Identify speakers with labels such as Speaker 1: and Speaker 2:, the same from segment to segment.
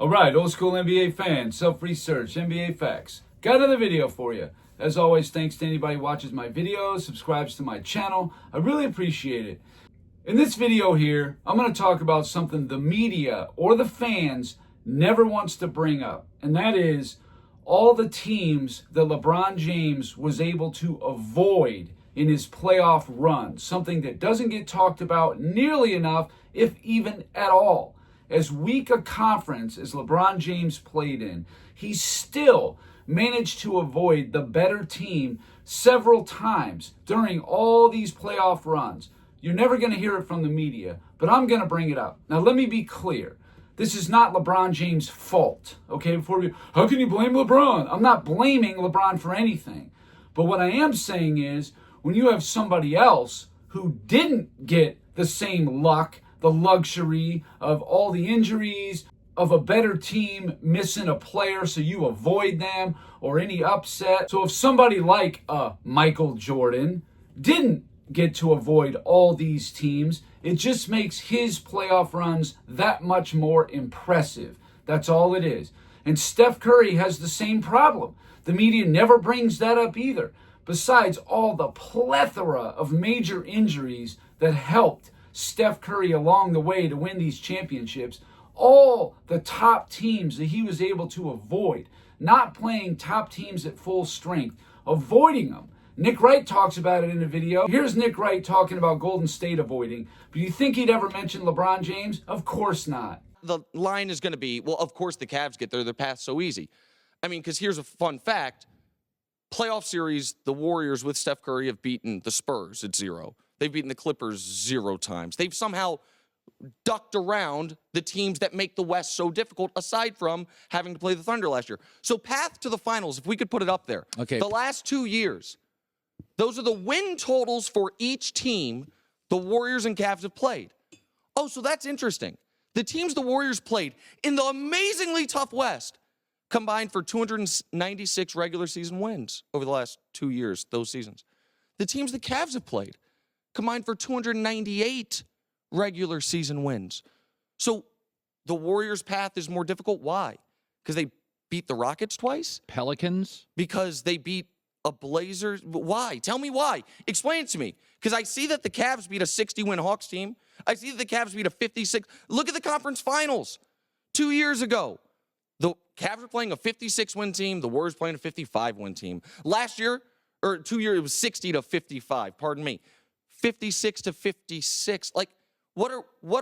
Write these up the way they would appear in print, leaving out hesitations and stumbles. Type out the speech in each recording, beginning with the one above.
Speaker 1: All right, old school NBA fans, self-research, NBA facts. Got another video for you. As always, thanks to anybody who watches my videos, subscribes to my channel. I really appreciate it. In this video here, I'm going to talk about something the media or the fans never wants to bring up. And that is all the teams that LeBron James was able to avoid in his playoff run. Something that doesn't get talked about nearly enough, if even at all. As weak a conference as LeBron James played in, he still managed to avoid the better team several times during all these playoff runs. You're never going to hear it from the media, but I'm going to bring it up. Now, let me be clear. This is not LeBron James' fault, okay? How can you blame LeBron? I'm not blaming LeBron for anything. But what I am saying is, when you have somebody else who didn't get the same luck, the luxury of all the injuries, of a better team missing a player so you avoid them, or any upset. So if somebody like Michael Jordan didn't get to avoid all these teams, it just makes his playoff runs that much more impressive. That's all it is. And Steph Curry has the same problem. The media never brings that up either. Besides all the plethora of major injuries that helped Steph Curry along the way to win these championships, all the top teams that he was able to avoid, not playing top teams at full strength, avoiding them. Nick Wright talks about it in a video. Here's Nick Wright talking about Golden State avoiding. But you think he'd ever mention LeBron James? Of course not.
Speaker 2: The line is going to be, well, of course the Cavs get there. Their path's so easy. I mean, because here's a fun fact. Playoff series, the Warriors with Steph Curry have beaten the Spurs at 0. They've beaten the Clippers 0 times. They've somehow ducked around the teams that make the West so difficult, aside from having to play the Thunder last year. So path to the finals, if we could put it up there.
Speaker 3: Okay.
Speaker 2: The last 2 years, those are the win totals for each team the Warriors and Cavs have played. Oh, so that's interesting. The teams the Warriors played in the amazingly tough West combined for 296 regular season wins over the last 2 years, those seasons. The teams the Cavs have played combined for 298 regular season wins. So the Warriors' path is more difficult. Why? Because they beat the Rockets twice?
Speaker 3: Pelicans?
Speaker 2: Because they beat a Blazers? Why? Tell me why. Explain it to me. Because I see that the Cavs beat a 60-win Hawks team. I see that the Cavs beat a 56. Look at the conference finals 2 years ago. The Cavs were playing a 56-win team. The Warriors playing a 55-win team. Last year, or 2 years, it was 60-55. Pardon me. 56-56. Like, what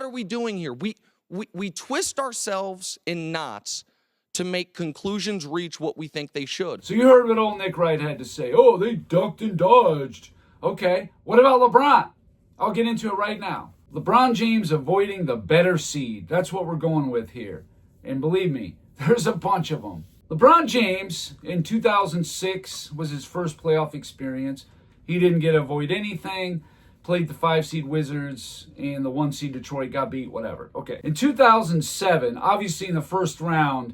Speaker 2: are we doing here? We twist ourselves in knots to make conclusions reach what we think they should.
Speaker 1: So you heard what old Nick Wright had to say. Oh, they ducked and dodged. Okay, what about LeBron? I'll get into it right now. LeBron James avoiding the better seed. That's what we're going with here. And believe me, there's a bunch of them. LeBron James in 2006 was his first playoff experience. He didn't get to avoid anything. Played the 5-seed Wizards, and the 1-seed Detroit got beat, whatever. Okay. In 2007, obviously in the first round,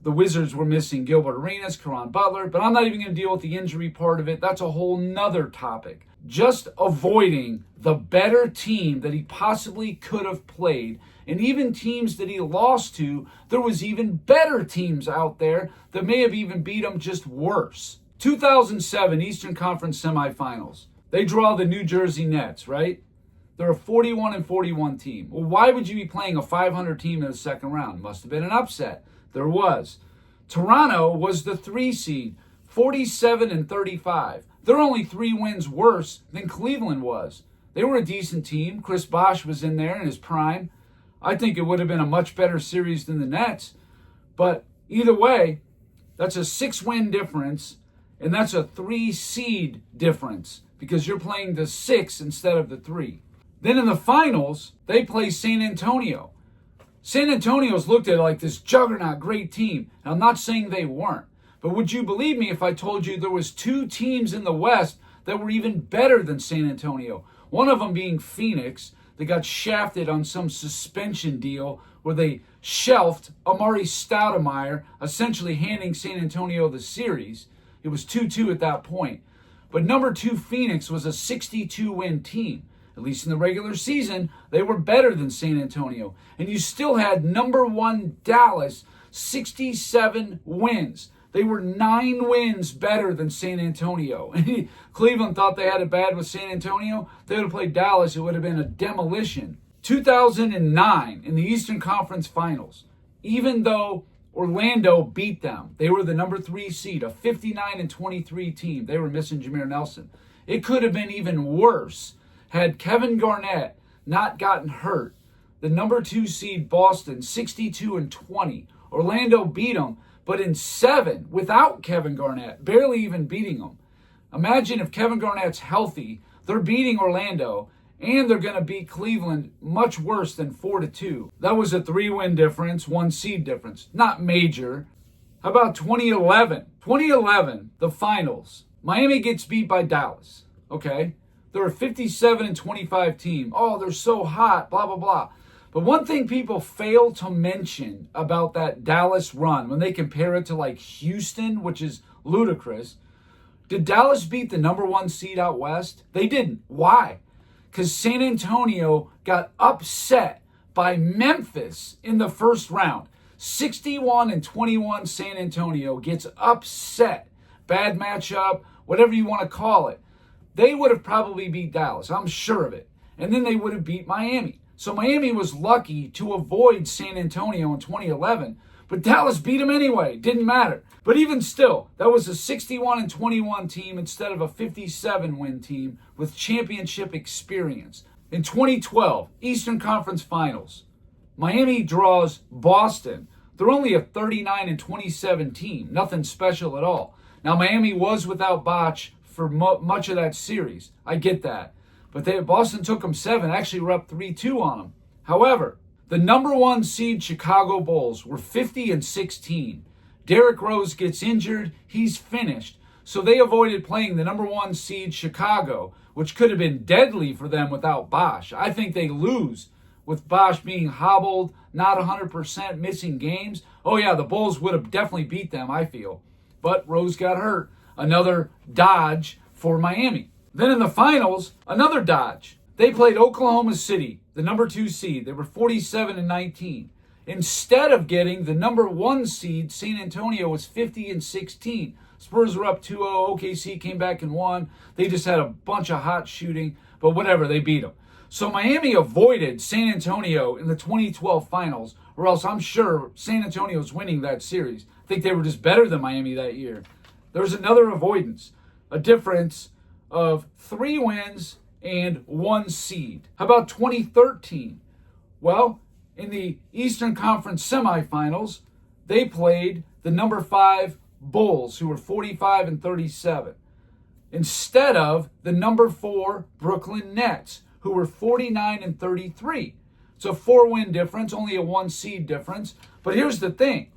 Speaker 1: the Wizards were missing Gilbert Arenas, Caron Butler, but I'm not even going to deal with the injury part of it. That's a whole nother topic. Just avoiding the better team that he possibly could have played, and even teams that he lost to, there was even better teams out there that may have even beat him just worse. 2007 Eastern Conference semifinals. They draw the New Jersey Nets, right? They're a 41-41 team. Well, why would you be playing a 500 team in the second round? Must have been an upset. There was. Toronto was the 3 seed, 47-35. They're only 3 wins worse than Cleveland was. They were a decent team. Chris Bosh was in there in his prime. I think it would have been a much better series than the Nets. But either way, that's a 6-win difference, and that's a 3-seed difference, because you're playing the 6 instead of the 3. Then in the finals, they play San Antonio. San Antonio's looked at like this juggernaut, great team. And I'm not saying they weren't. But would you believe me if I told you there was 2 teams in the West that were even better than San Antonio? One of them being Phoenix. They got shafted on some suspension deal where they shelved Amari Stoudemire, essentially handing San Antonio the series. It was 2-2 at that point. But number 2 Phoenix was a 62-win team. At least in the regular season, they were better than San Antonio. And you still had number 1 Dallas 67 wins. They were 9 wins better than San Antonio. And Cleveland thought they had it bad with San Antonio. They would have played Dallas. It would have been a demolition. 2009 in the Eastern Conference Finals, even though Orlando beat them, they were the number 3 seed, a 59-23 team. They were missing Jameer Nelson. It could have been even worse had Kevin Garnett not gotten hurt. The number 2 seed Boston, 62-20. Orlando beat them, but in 7 without Kevin Garnett, barely even beating them. Imagine if Kevin Garnett's healthy, they're beating Orlando, and they're going to beat Cleveland much worse than 4-2. That was a 3-win difference, 1 seed difference. Not major. How about 2011? 2011, the finals. Miami gets beat by Dallas. Okay? They're a 57-25 team. Oh, they're so hot, blah, blah, blah. But one thing people fail to mention about that Dallas run, when they compare it to like Houston, which is ludicrous, did Dallas beat the number 1 seed out west? They didn't. Why? Because San Antonio got upset by Memphis in the first round. 61-21 San Antonio gets upset. Bad matchup, whatever you want to call it. They would have probably beat Dallas, I'm sure of it. And then they would have beat Miami. So Miami was lucky to avoid San Antonio in 2011, but Dallas beat them anyway. Didn't matter. But even still, that was a 61-21 team instead of a 57-win team with championship experience. In 2012, Eastern Conference Finals, Miami draws Boston. They're only a 39-27 team. Nothing special at all. Now, Miami was without Botch for much of that series. I get that. But Boston took them 7. Actually, were up 3-2 on them. However, the number 1 seed Chicago Bulls were 50-16. Derrick Rose gets injured. He's finished. So they avoided playing the number 1 seed Chicago, which could have been deadly for them without Bosh. I think they lose with Bosh being hobbled, not 100%, missing games. Oh yeah, the Bulls would have definitely beat them, I feel. But Rose got hurt. Another dodge for Miami. Then in the finals, another dodge. They played Oklahoma City, the number 2 seed. They were 47-19. Instead of getting the number 1 seed, San Antonio was 50-16. Spurs were up 2-0. OKC came back and won. They just had a bunch of hot shooting, but whatever, they beat them. So Miami avoided San Antonio in the 2012 finals, or else I'm sure San Antonio's winning that series. I think they were just better than Miami that year. There's another avoidance, a difference of 3 wins and 1 seed. How about 2013? Well, in the Eastern Conference semifinals, they played the number 5 Bulls, who were 45-37, instead of the number 4 Brooklyn Nets, who were 49-33. It's a 4-win difference, only a 1 seed difference. But here's the thing.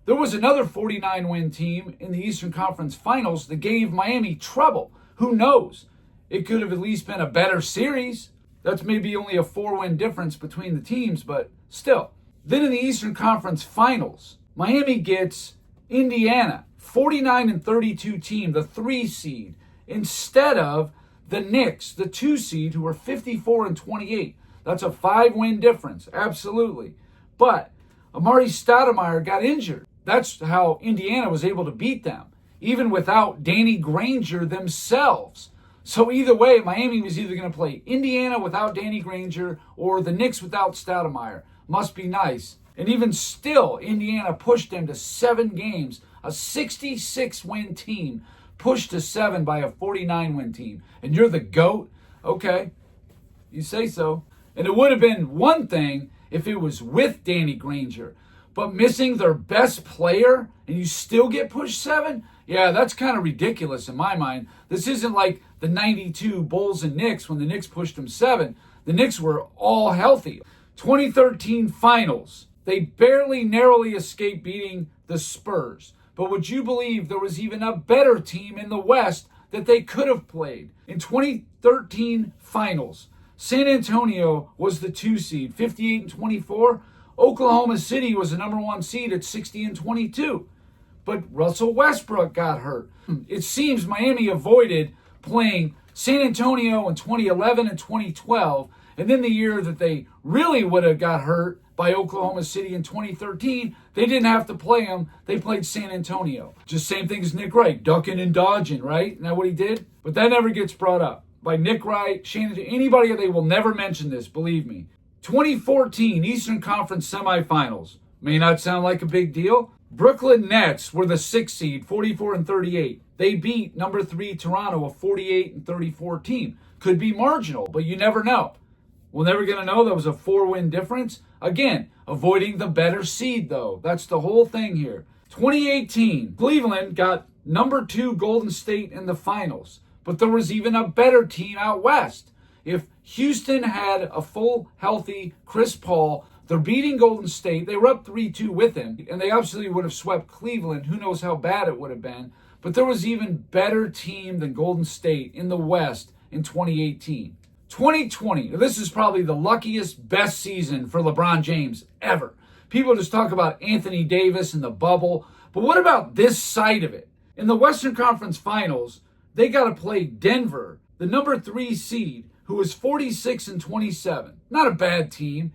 Speaker 1: There was another 49-win team in the Eastern Conference Finals that gave Miami trouble. Who knows? It could have at least been a better series. That's maybe only a 4-win difference between the teams, but still. Then in the Eastern Conference Finals, Miami gets Indiana, 49-32 team, the 3 seed, instead of the Knicks, the 2 seed, who were 54-28. That's a 5-win difference, absolutely. But Amari Stoudemire got injured. That's how Indiana was able to beat them, even without Danny Granger themselves. So either way, Miami was either going to play Indiana without Danny Granger or the Knicks without Stoudemire. Must be nice. And even still, Indiana pushed them to 7 games. A 66-win team pushed to 7 by a 49-win team. And you're the GOAT? Okay, you say so. And it would have been one thing if it was with Danny Granger. But missing their best player and you still get pushed 7? Yeah, that's kind of ridiculous in my mind. This isn't like the 92 Bulls and Knicks when the Knicks pushed them 7. The Knicks were all healthy. 2013 Finals. They barely narrowly escaped beating the Spurs. But would you believe there was even a better team in the West that they could have played? In 2013 Finals, San Antonio was the 2 seed, 58-24. Oklahoma City was the number 1 seed at 60-22. But Russell Westbrook got hurt. It seems Miami avoided playing San Antonio in 2011 and 2012. And then the year that they really would have got hurt, by Oklahoma City in 2013, they didn't have to play them. They played San Antonio. Just same thing as Nick Wright, ducking and dodging, right? Isn't that what he did? But that never gets brought up by Nick Wright, Shannon, anybody. They will never mention this, believe me. 2014 Eastern Conference semifinals. May not sound like a big deal. Brooklyn Nets were the 6th seed, 44-38. They beat number 3 Toronto, a 48-34 team. Could be marginal, but you never know. We're never going to know. That was a 4-win difference. Again, avoiding the better seed, though. That's the whole thing here. 2018, Cleveland got number 2 Golden State in the finals. But there was even a better team out west. If Houston had a full, healthy Chris Paul, they're beating Golden State. They were up 3-2 with him, and they absolutely would have swept Cleveland. Who knows how bad it would have been. But there was even better team than Golden State in the West in 2018. 2020, this is probably the luckiest, best season for LeBron James ever. People just talk about Anthony Davis and the bubble, but what about this side of it? In the Western Conference Finals, they got to play Denver, the number 3 seed, who was 46-27. Not a bad team,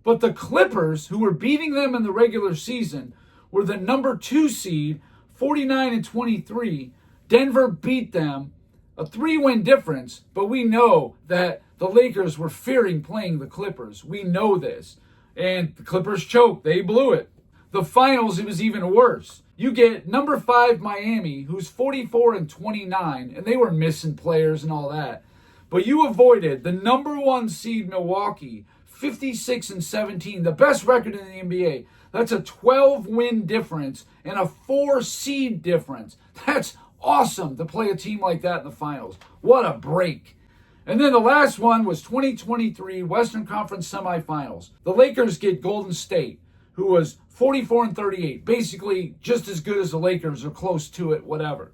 Speaker 1: but the Clippers, who were beating them in the regular season, were the number 2 seed, 49-23. Denver beat them, a 3-win difference, but we know that the Lakers were fearing playing the Clippers. We know this. And the Clippers choked. They blew it. The finals, it was even worse. You get number 5 Miami, who's 44-29, and they were missing players and all that. But you avoided the number 1 seed Milwaukee, 56-17, the best record in the NBA. That's a 12-win difference and a 4-seed difference. That's awesome to play a team like that in the finals. What a break. And then the last one was 2023 Western Conference semifinals. The Lakers get Golden State, who was 44-38, basically just as good as the Lakers or close to it, whatever.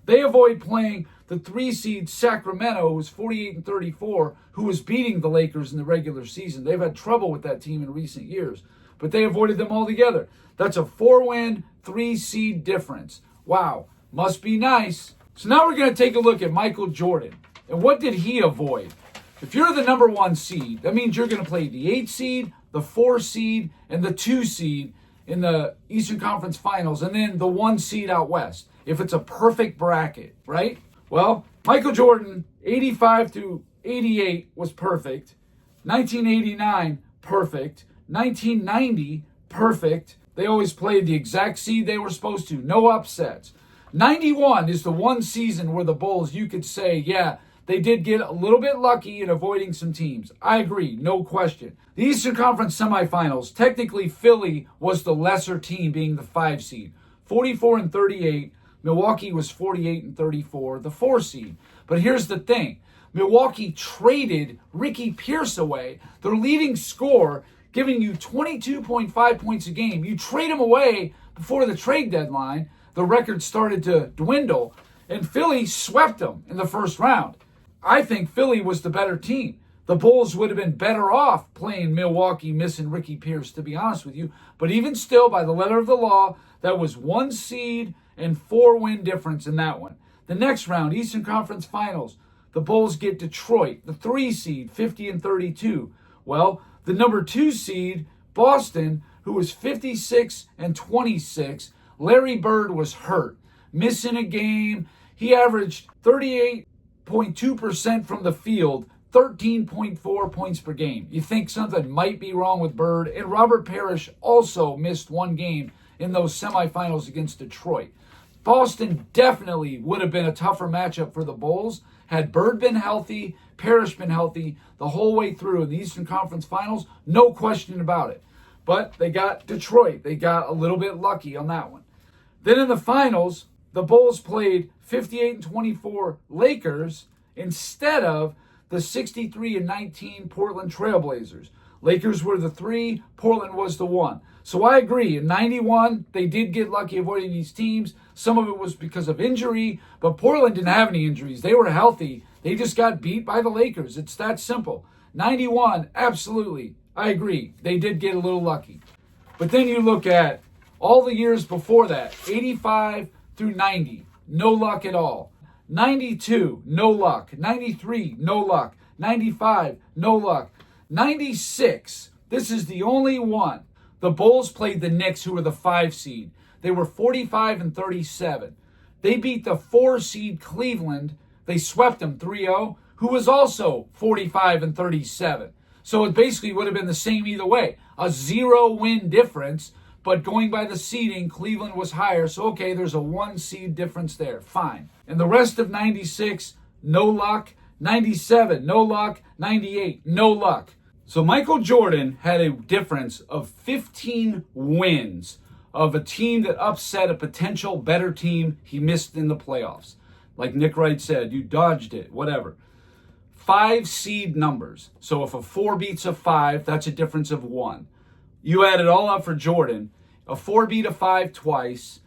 Speaker 1: They avoid playing the 3 seed Sacramento, who was 48-34, who was beating the Lakers in the regular season. They've had trouble with that team in recent years, but they avoided them altogether. That's a 4-win, 3-seed difference. Wow, must be nice. So now we're going to take a look at Michael Jordan. And what did he avoid? If you're the number 1 seed, that means you're going to play the 8 seed, the 4 seed, and the 2 seed in the Eastern Conference Finals, and then the 1 seed out west, if it's a perfect bracket, right? Well, Michael Jordan, 85-88 was perfect. 1989, perfect. 1990, perfect. They always played the exact seed they were supposed to. No upsets. 91 is the one season where the Bulls, you could say, yeah, they did get a little bit lucky in avoiding some teams. I agree, no question. The Eastern Conference semifinals, technically Philly was the lesser team, being the 5 seed. 44-38. Milwaukee was 48-34, the 4 seed. But here's the thing. Milwaukee traded Ricky Pierce away, their leading scorer, giving you 22.5 points a game. You trade him away before the trade deadline. The record started to dwindle, and Philly swept them in the first round. I think Philly was the better team. The Bulls would have been better off playing Milwaukee, missing Ricky Pierce, to be honest with you. But even still, by the letter of the law, that was 1 seed and 4-win difference in that one. The next round, Eastern Conference Finals, the Bulls get Detroit, the 3 seed, 50-32. Well, the number 2 seed, Boston, who was 56-26, Larry Bird was hurt, missing a game. He averaged 38.2% from the field, 13.4 points per game. You think something might be wrong with Bird. And Robert Parrish also missed 1 game in those semifinals against Detroit. Boston definitely would have been a tougher matchup for the Bulls had Bird been healthy, Parrish been healthy the whole way through in the Eastern Conference Finals. No question about it. But they got Detroit. They got a little bit lucky on that one. Then in the finals, the Bulls played 58-24 Lakers instead of the 63-19 Portland Trailblazers. Lakers were the 3, Portland was the 1. So I agree. In 91, they did get lucky avoiding these teams. Some of it was because of injury, but Portland didn't have any injuries. They were healthy. They just got beat by the Lakers. It's that simple. 91, absolutely. I agree. They did get a little lucky. But then you look at all the years before that, 85 through 90, no luck at all. 92, no luck. 93, no luck. 95, no luck. 96, This is the only one. The Bulls played the Knicks, who were the 5 seed. They were 45-37. They beat the 4 seed Cleveland. They swept them 3-0, who was also 45-37. So it basically would have been the same either way. A 0-win difference, but going by the seeding, Cleveland was higher. So, okay, there's a 1 seed difference there. Fine. And the rest of 96, no luck. 97, no luck. 98, no luck. So Michael Jordan had a difference of 15 wins of a team that upset a potential better team he missed in the playoffs. Like Nick Wright said, you dodged it, whatever. 5 seed numbers. So if a 4 beats a 5, that's a difference of 1. You add it all up for Jordan. A 4 beat a 5 twice,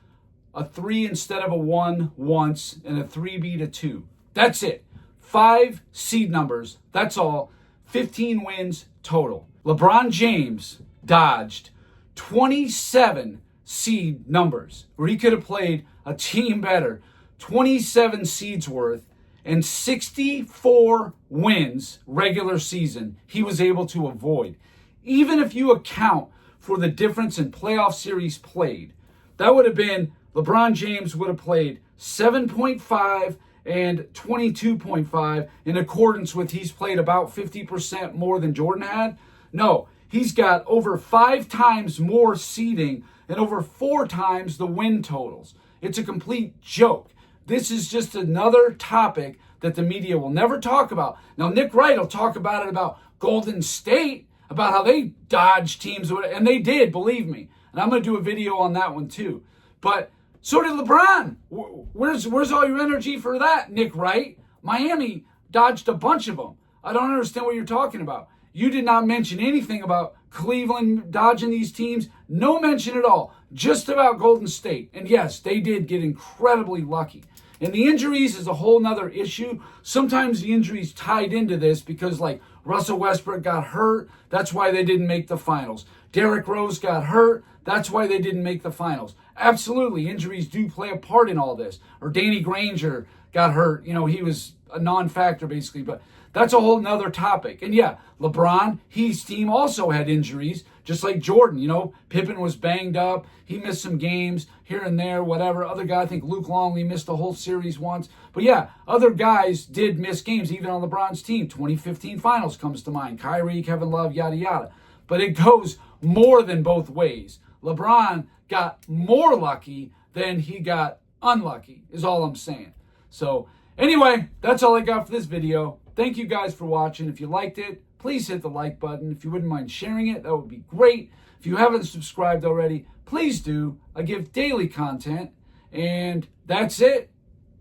Speaker 1: a 3 instead of a 1 once, and a 3 beat a 2. That's it. 5 seed numbers. That's all. 15 wins total. LeBron James dodged 27 seed numbers where he could have played a team better. 27 seeds worth and 64 wins regular season he was able to avoid. Even if you account for the difference in playoff series played, that would have been LeBron James would have played 7.5 and 22.5 in accordance with he's played about 50% more than Jordan had. No, he's got over 5 times more seeding and over 4 times the win totals. It's a complete joke. This is just another topic that the media will never talk about. Now, Nick Wright will talk about it about Golden State, about how they dodged teams, and they did, believe me. And I'm going to do a video on that one too. But so did LeBron. Where's all your energy for that, Nick Wright? Miami dodged a bunch of them. I don't understand what you're talking about. You did not mention anything about Cleveland dodging these teams. No mention at all. Just about Golden State. And yes, they did get incredibly lucky. And the injuries is a whole nother issue. Sometimes the injuries tied into this because like Russell Westbrook got hurt. That's why they didn't make the finals. Derrick Rose got hurt. That's why they didn't make the finals. Absolutely, injuries do play a part in all this. Or Danny Granger got hurt. You know, he was a non-factor basically, but that's a whole nother topic. And yeah, LeBron, his team also had injuries, just like Jordan. You know, Pippen was banged up. He missed some games here and there, whatever. Other guy, I think Luke Longley missed the whole series once. But yeah, other guys did miss games, even on LeBron's team. 2015 finals comes to mind. Kyrie, Kevin Love, yada, yada. But it goes more than both ways. LeBron got more lucky than he got unlucky, is all I'm saying. So anyway, that's all I got for this video. Thank you guys for watching. If you liked it, please hit the like button. If you wouldn't mind sharing it, that would be great. If you haven't subscribed already, please do. I give daily content. And that's it.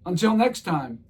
Speaker 1: Until next time.